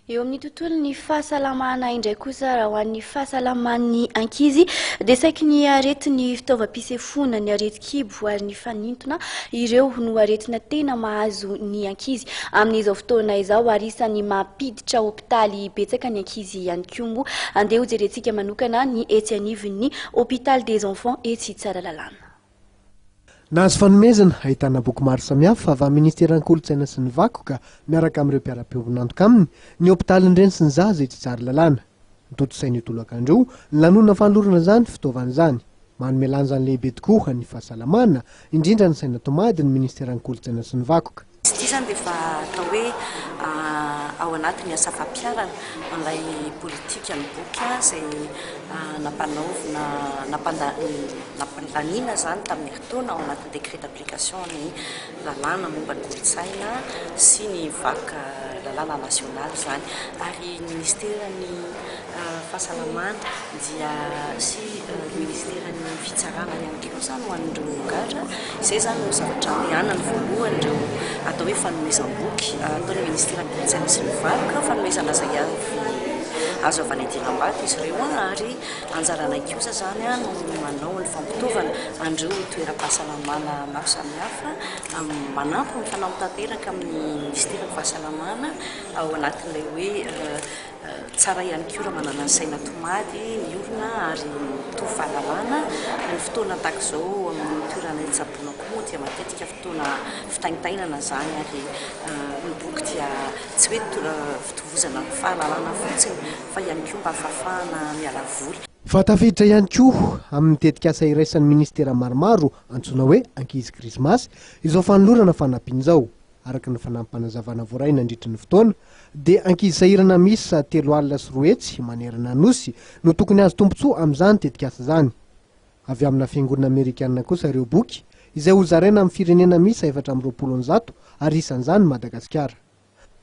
Eo amin'ny tontolon'ny fahasalamana indray kosa raha ho an'ny fahasalaman'ny ankizy dia saiky ny aretin'ny fitaovam-pisefoana, ny areti-kibo ary ny fanintona ireo no aretina tena mahazo ny ankizy amin'izao fotoana izao ary isan'ny mampiditra hôpitaly betsaka ny ankizy ihany koa moa. Andeha ho jerentsika manokana ny etsy anivon'ny hôpital des enfants etsy Tsaralalàna. Nahazo fanomezana ahitana boky maro samihafa avy amin'ny ministeran'ny kolontsaina sy ny vakoka miaraka amin'ireo mpiara-pionantoka aminy ny hôpitalin-dreny sy ny zaza etsy Tsaralalàna. Nitotosainy tolakandro ny lanonana fanolorana zany fitaovana zany. Manome lanjany lehibe tokoa ny fahasalamana indrindra ny saina tomady ny ministeran'ny kolontsaina sy ny vakoka. Ity zany dia efa atao hoe ao anatin'ny asa fampiarana an'ilay politika ny boky izay nampandanina zany tamin'ny hetoana ao anatin'ny décret d'application ny lalàna momba ny kolontsaina sy ny vakoka lalàna nasionaly zany ary ny ministeran'ny fahasalamana dia sy ministeran'ny fitsarana ihany koa zany ho an'ireo ngatra izay zany no zavatra mianany voalohany ireo atao hoe fanomezam-boky ataon'ny ministeran'ny kolontsaina sy ny vakoka fanomezana zay azo avy any Andiram-bato izy ireo ary anjarana kosa zany no manao ny fampitaovana andreo toeram-pahasalamana maro samihafa manampy ny fanampy-tanteraka amin'ny ministeran'ny fahasalamana ao anatin'ilay hoe tsara ihany koa raha manana ny saina tomady ny olona ary mitovy fahalalana ny fotoana tahaka izao amin'ny toerana itsaboana koa dia matetika fotoana fitaintainana zany ary ny boky dia tsy hoe fitovozana fahalalana fotsiny fa ihany koa mba fafahana miala voly. Fatafiditra ihany koa amin'ny tetikasa iraisan'ny ministera maromaro antsoina hoe ankizy krismasy izao fanolorana fanampian'izao. Araka ny fanampanazavana voaray nandritra ny fotoana dia ankizy sahirana misy 3 alina sy 4 hetsy manerana nosy no tokony azo tombontsoa amin'izany tetikasa zany. Avy amina fiangonana Amerikanina kosa ireo boky izay ho zaraina amin'ny firenena misy 420 ary isan'izany Madagasikara.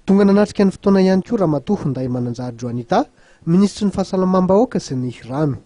Tonga nanatrika ny fotoana ihany koa raha matoa nday mananjary Joanita, ministry ny fahasalamam-bahoaka sy ny rano.